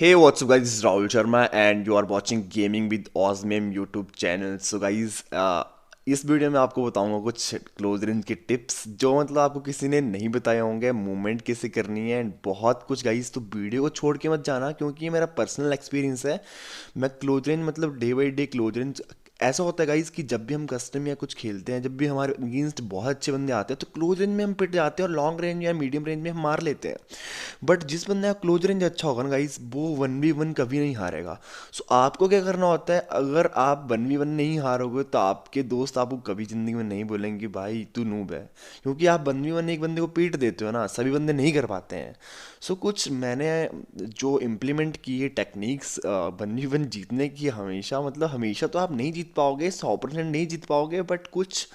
Hey, what's up guys, this is Rahul Sharma and you are watching Gaming with Osmium YouTube channel. So guys, इस video में आपको बताऊंगा कुछ close range के tips जो मतलब आपको किसी ने नहीं बताए होंगे, मूवमेंट कैसे करनी है एंड बहुत कुछ गाइस। तो वीडियो को छोड़ के मत जाना क्योंकि ये मेरा पर्सनल एक्सपीरियंस है। मैं क्लोज रेंज मतलब day by day close range ऐसा होता है गाइस कि जब भी हम कस्टम या कुछ खेलते हैं, जब भी हमारे अगेंस्ट बहुत अच्छे बंदे आते हैं तो क्लोज रेंज में हम पिट जाते हैं और लॉन्ग रेंज या मीडियम रेंज में हम मार लेते हैं। बट जिस बंदे का क्लोज रेंज अच्छा होगा ना गाइस, वो 1v1 कभी नहीं हारेगा। सो आपको क्या करना होता है, अगर आप 1v1 नहीं हारोगे तो आपके दोस्त आपको कभी ज़िंदगी में नहीं बोलेंगे कि भाई तू नूब है, क्योंकि आप 1v1 एक बंदे को पीट देते हो ना, सभी बंदे नहीं कर पाते हैं। सो कुछ मैंने जो इम्प्लीमेंट किए टेक्निक्स 1v1 जीतने की, हमेशा मतलब हमेशा तो आप नहीं जीत पाओगे, 100% नहीं जीत पाओगे, बट कुछ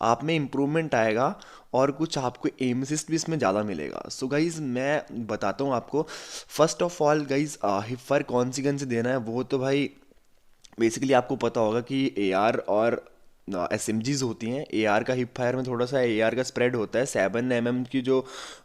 आप में इम्प्रूवमेंट आएगा और कुछ आपको एम असिस्ट भी इसमें ज़्यादा मिलेगा। सो गाइज़ मैं बताता हूँ आपको। फर्स्ट ऑफ ऑल गाइज़, हिपफायर कौन सी गन से देना है वो तो भाई बेसिकली आपको पता होगा कि ए आर और एस एम जीज होती हैं। ए आर का हिप फायर में थोड़ा सा ए आर का स्प्रेड होता है, 7 mm की जो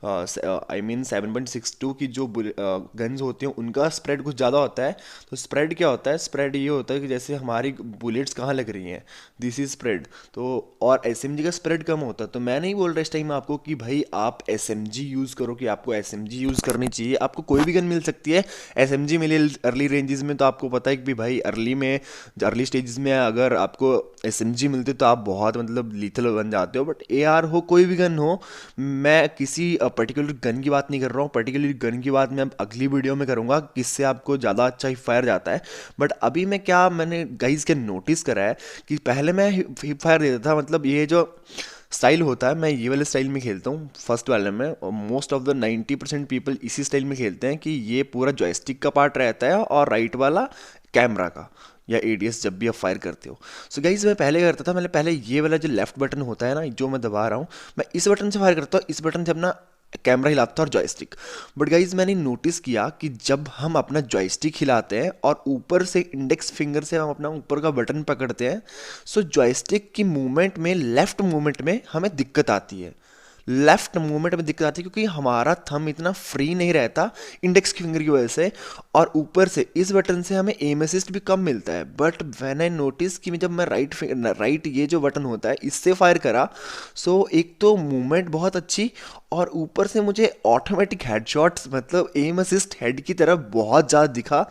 आई मीन 7.62 की जो गन्स होती हैं उनका स्प्रेड कुछ ज़्यादा होता है। तो स्प्रेड क्या होता है, स्प्रेड ये होता है कि जैसे हमारी बुलेट्स कहाँ लग रही हैं, दिस इज स्प्रेड। तो और एस एम जी का स्प्रेड कम होता है। तो मैं नहीं बोल रहा इस टाइम आपको कि भाई आप एस एम जी यूज़ करो, कि आपको एस एम जी यूज़ करनी चाहिए। आपको कोई भी गन मिल सकती है। एस एम जी मिले अर्ली रेंजेस में तो आपको पता है कि भाई अर्ली स्टेजेस में अगर आपको एस एम जी मिलते तो आप बहुत मतलब लीथल बन जाते हो। बट ए आर हो, कोई भी गन हो, मैं किसी पर्टिकुलर गन की बात नहीं कर रहा हूँ। पर्टिकुलर गन की बात मैं अब अगली वीडियो में करूँगा किससे आपको ज़्यादा अच्छा हिप फायर जाता है। बट अभी मैंने गाइज के नोटिस करा है कि पहले मैं हिप फायर देता था, मतलब ये जो स्टाइल होता है मैं ये वाले स्टाइल में खेलता हूँ फर्स्ट वाले में, और मोस्ट ऑफ द 90% पीपल इसी स्टाइल में खेलते हैं कि ये पूरा जॉयस्टिक का पार्ट रहता है और राइट वाला कैमरा का या एडीएस जब भी आप फायर करते हो। सो गाइज मैं पहले करता था, मैंने पहले ये वाला जो लेफ्ट बटन होता है ना जो मैं दबा रहा हूँ, मैं इस बटन से फायर करता हूँ, इस बटन से अपना कैमरा हिलाता था और जॉयस्टिक। बट गाइज मैंने नोटिस किया कि जब हम अपना जॉयस्टिक हिलाते हैं और ऊपर से इंडेक्स फिंगर से हम अपना ऊपर का बटन पकड़ते हैं, सो जॉयस्टिक की मूवमेंट में, लेफ्ट मूवमेंट में हमें दिक्कत आती है। लेफ्ट मूवमेंट में दिक्कत आती है क्योंकि हमारा थंब इतना फ्री नहीं रहता इंडेक्स की फिंगर की वजह से, और ऊपर से इस बटन से हमें एम असिस्ट भी कम मिलता है। बट व्हेन आई नोटिस कि जब मैं राइट ये जो बटन होता है इससे फायर करा, सो एक तो मूवमेंट बहुत अच्छी और ऊपर से मुझे ऑटोमेटिक हेडशॉट्स मतलब एम असिस्ट हेड की तरफ बहुत ज़्यादा दिखा।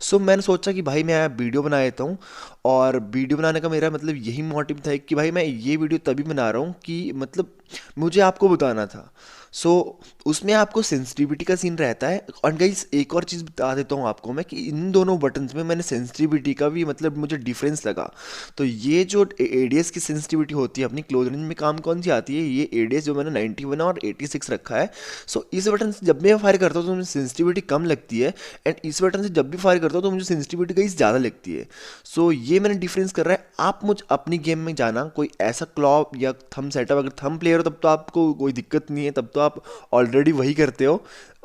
सो मैंने सोचा कि भाई मैं वीडियो बना देता हूँ, और वीडियो बनाने का मेरा मतलब यही मोटिव था कि भाई मैं ये वीडियो तभी बना रहा हूँ कि मतलब मुझे आपको बताना था। सो उसमें आपको सेंसिटिविटी का सीन रहता है। और गाइस एक और चीज़ बता देता हूँ आपको मैं कि इन दोनों बटन्स में मैंने सेंसिटिविटी का भी मतलब मुझे डिफरेंस लगा। तो ये जो एडीएस की सेंसिटिविटी होती है अपनी क्लोज रेंज में काम कौन सी आती है, ये एडीएस जो मैंने 91 और 86 रखा है। सो इस बटन से जब भी मैं फायर करता हूँ तो मुझे सेंसिटिविटी कम लगती है, एंड इस बटन से जब भी फायर करता हूँ तो मुझे सेंसिटिविटी गाइस ज़्यादा लगती है। सो ये मैंने डिफरेंस कर रहा है। आप मुझ अपनी गेम में जाना कोई ऐसा क्लॉ या थंब सेटअप, अगर थंब प्लेयर हो तब तो आपको कोई दिक्कत नहीं है, तब तो आप ऑलरेडी वही करते हो,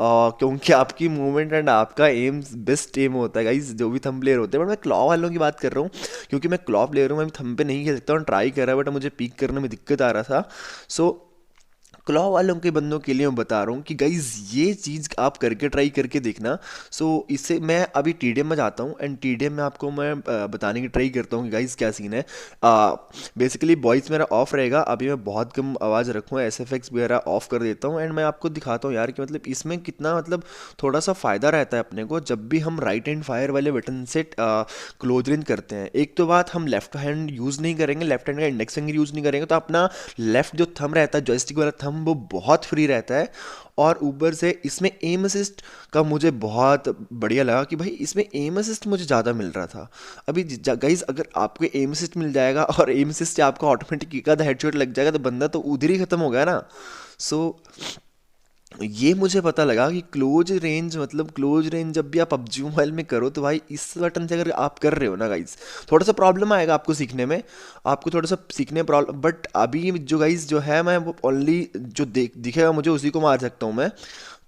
क्योंकि आपकी मूवमेंट एंड आपका एम बेस्ट एम होता है गाइज जो भी थंब प्लेयर होते हैं। बट मैं क्लॉ वालों की बात कर रहा हूँ क्योंकि मैं क्लॉ प्लेयर हूँ, मैं थंब पे नहीं खेल सकता हूँ, ट्राई कर रहा है बट मुझे पीक करने में दिक्कत आ रहा था। सो क्लॉ वालों के बंदों के लिए मैं बता रहा हूँ कि गाइज ये चीज़ आप करके ट्राई करके देखना। सो इससे मैं अभी टीडीएम में जाता हूँ एंड टीडीएम में आपको मैं बताने की ट्राई करता हूँ कि गाइज क्या सीन है। बेसिकली वॉइस मेरा ऑफ रहेगा, अभी मैं बहुत कम आवाज़ रखूँगा, एसएफएक्स वगैरह ऑफ कर देता हूँ, एंड मैं आपको दिखाता हूँ यार कि मतलब इसमें कितना मतलब थोड़ा सा फ़ायदा रहता है अपने को जब भी हम राइट हैंड फायर वाले बटन से क्लोज रेंज करते हैं। एक तो बात, हम लेफ्ट हैंड यूज़ नहीं करेंगे, लेफ्ट हैंड का इंडेक्स फिंगर यूज़ नहीं करेंगे, तो अपना लेफ्ट जो थंब रहता है जॉयस्टिक वाला थंब वो बहुत फ्री रहता है। और ऊपर से इसमें एम असिस्ट का मुझे बहुत बढ़िया लगा कि भाई इसमें एम असिस्ट मुझे ज़्यादा मिल रहा था। अभी गाइज अगर आपको एम असिस्ट मिल जाएगा और एम असिस्ट से आपको ऑटोमेटिक एक आधा हेडशॉट लग जाएगा तो बंदा तो उधर ही ख़त्म हो गया ना। सो ये मुझे पता लगा कि क्लोज रेंज मतलब क्लोज रेंज जब भी आप पबजी मोबाइल में करो तो भाई इस बटन से अगर आप कर रहे हो ना गाइज, थोड़ा सा प्रॉब्लम आएगा आपको सीखने में, आपको थोड़ा सा सीखने में प्रॉब्लम। बट अभी जो गाइज जो है मैं वो ओनली जो दिखेगा मुझे उसी को मार सकता हूँ मैं,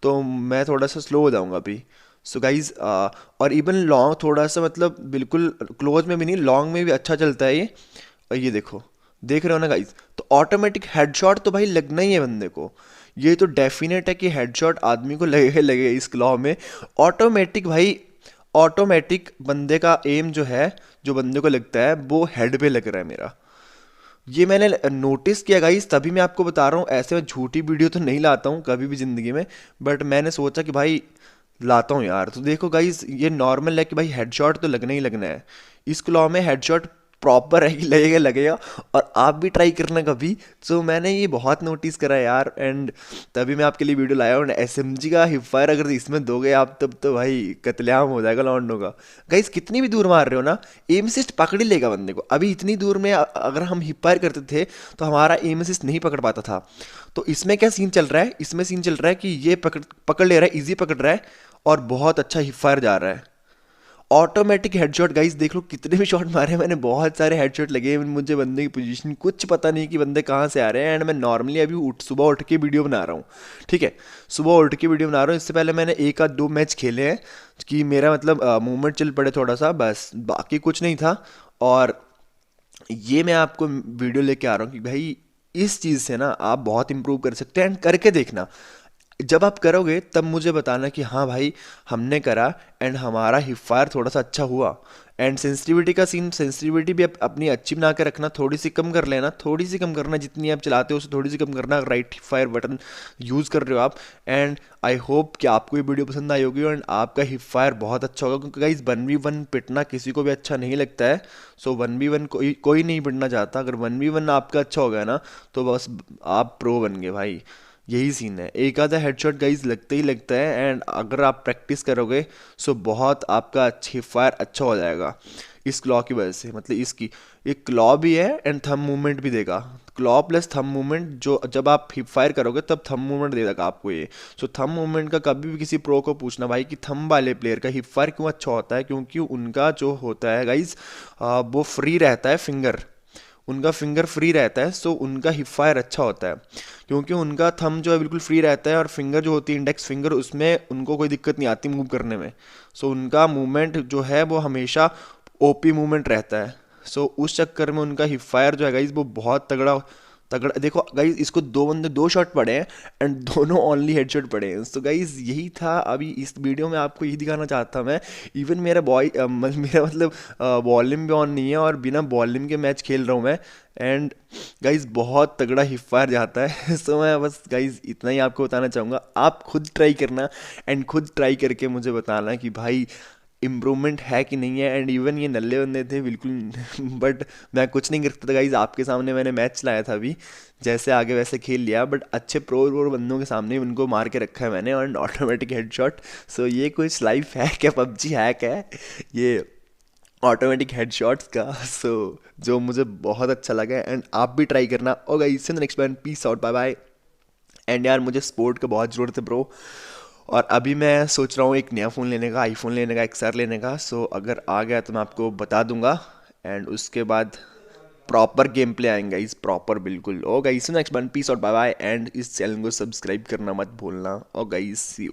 तो मैं थोड़ा सा स्लो हो जाऊँगा अभी। सो गाइज और इवन लॉन्ग थोड़ा सा मतलब बिल्कुल क्लोज में भी नहीं, लॉन्ग में भी अच्छा चलता है ये। और ये देखो, देख रहे हो ना गाइज, तो ऑटोमेटिक हेडशॉट तो भाई लगना ही है बंदे को। ये तो डेफिनेट है कि हेडशॉट आदमी को लगेगा लगेगा इस क्लॉ में ऑटोमेटिक भाई। ऑटोमेटिक बंदे का एम जो है, जो बंदे को लगता है वो हेड पे लग रहा है मेरा। ये मैंने नोटिस किया गाइस, तभी मैं आपको बता रहा हूँ। ऐसे में झूठी वीडियो तो नहीं लाता हूँ कभी भी ज़िंदगी में, बट मैंने सोचा कि भाई लाता हूँ यार। तो देखो गाइस, ये नॉर्मल है कि भाई हेडशॉट तो लगना ही लगना है। इस क्लॉ में हेडशॉट प्रॉपर है कि लगेगा लगेगा। और आप भी ट्राई करना कभी। तो मैंने ये बहुत नोटिस करा यार, एंड तभी मैं आपके लिए वीडियो लाया हूँ। एसएमजी का हिपफायर अगर इसमें दोगे आप, तब तो भाई कत्लेआम हो जाएगा लॉन्डो का। गाइस कितनी भी दूर मार रहे हो ना, एम असिस्ट पकड़ ही लेगा बंदे को। अभी इतनी दूर में अगर हम हिपफायर करते थे तो हमारा एम असिस्ट नहीं पकड़ पाता था। तो इसमें क्या सीन चल रहा है, इसमें सीन चल रहा है कि ये पकड़ पकड़ ले रहा है, इजी पकड़ रहा है और बहुत अच्छा हिपफायर जा रहा है। ऑटोमेटिक हेडशॉट गाइस, देख लो कितने भी शॉट मारे मैंने, बहुत सारे हेडशॉट लगे हैं मुझे। बंदे की पोजीशन कुछ पता नहीं कि बंदे कहाँ से आ रहे हैं। एंड मैं नॉर्मली अभी सुबह उठ के वीडियो बना रहा हूँ, ठीक है। सुबह उठ के वीडियो बना रहा हूँ। इससे पहले मैंने एक आध दो मैच खेले हैं कि मेरा मतलब मूवमेंट चल पड़े थोड़ा सा, बस बाकी कुछ नहीं था। और ये मैं आपको वीडियो लेके आ रहा हूँ कि भाई इस चीज़ से ना आप बहुत इंप्रूव कर सकते हैं। एंड करके देखना, जब आप करोगे तब मुझे बताना कि हाँ भाई हमने करा एंड हमारा हिपफायर थोड़ा सा अच्छा हुआ। एंड सेंसिटिविटी का सीन, सेंसिटिविटी भी अपनी अच्छी बना के रखना, थोड़ी सी कम कर लेना, थोड़ी सी कम करना, जितनी आप चलाते हो उससे थोड़ी सी कम करना। राइट हिपफायर बटन यूज़ कर रहे हो आप। एंड आई होप कि आपको ये वीडियो पसंद आई होगी एंड आपका हिपफायर बहुत अच्छा होगा, क्योंकि गाइस 1v1 पिटना किसी को भी अच्छा नहीं लगता है। सो 1v1 कोई कोई नहीं पिटना चाहता। अगर 1v1 आपका अच्छा हो गया ना, तो बस आप प्रो बन गए भाई। यही सीन है, एक आधा हेडशॉट गाइज लगता ही लगता है। एंड अगर आप प्रैक्टिस करोगे सो बहुत आपका अच्छी फायर अच्छा हो जाएगा इस क्लॉ की वजह से। मतलब इसकी एक क्लॉ भी है एंड थंब मूवमेंट भी देगा। क्लॉ प्लस थंब मूवमेंट, जो जब आप हिप फायर करोगे तब थंब मूवमेंट दे देगा आपको ये। सो थंब मूवमेंट का कभी भी किसी प्रो को पूछना भाई कि थंब वाले प्लेयर का हिप फायर क्यों अच्छा होता है, क्योंकि उनका जो होता है गाइज वो फ्री रहता है फिंगर, उनका फिंगर फ्री रहता है। सो उनका हिप फायर अच्छा होता है, क्योंकि उनका थंब जो है बिल्कुल फ्री रहता है और फिंगर जो होती है इंडेक्स फिंगर, उसमें उनको कोई दिक्कत नहीं आती मूव करने में। सो उनका मूवमेंट जो है वो हमेशा ओपी मूवमेंट रहता है। सो उस चक्कर में उनका हिप फायर जो है गाइज वो बहुत तगड़ा तगड़ा। देखो गाइज, इसको दो बंदे दो शॉट पड़े हैं एंड दोनों ओनली हेडशॉट पड़े हैं। तो गाइज यही था अभी इस वीडियो में, आपको यही दिखाना चाहता मैं। इवन मेरा मेरा मतलब वॉल्यूम भी ऑन नहीं है और बिना वॉल्यूम के मैच खेल रहा हूँ मैं। एंड गाइज बहुत तगड़ा हिपफायर जाता है। सो मैं बस गाइज इतना ही आपको बताना चाहूँगा। आप खुद ट्राई करना एंड खुद ट्राई करके मुझे बताना कि भाई इम्प्रूवमेंट है कि नहीं है। एंड इवन ये नल्ले बंदे थे बिल्कुल बट मैं कुछ नहीं कर सकता था गाइज। आपके सामने मैंने मैच चलाया था अभी, जैसे आगे वैसे खेल लिया। बट अच्छे प्रो बंदों के सामने उनको मार के रखा है मैंने, और ऑटोमेटिक हेडशॉट। सो ये कुछ लाइफ है क्या, पबजी हैक है ये ऑटोमेटिक हेडशॉट्स का। सो जो मुझे बहुत अच्छा लगा एंड आप भी ट्राई करना। और guys see you next one, peace out, bye bye. And यार मुझे सपोर्ट का बहुत ज़रूरत है ब्रो। और अभी मैं सोच रहा हूँ एक नया फ़ोन लेने का, आईफोन लेने का, एक्सआर लेने का। सो अगर आ गया तो मैं आपको बता दूंगा। एंड उसके बाद प्रॉपर गेम प्ले आएंगे इस प्रॉपर बिल्कुल। ओ guys next one, peace out, bye bye. And इस चैनल को सब्सक्राइब करना मत भूलना। ओ गाइस सी यू।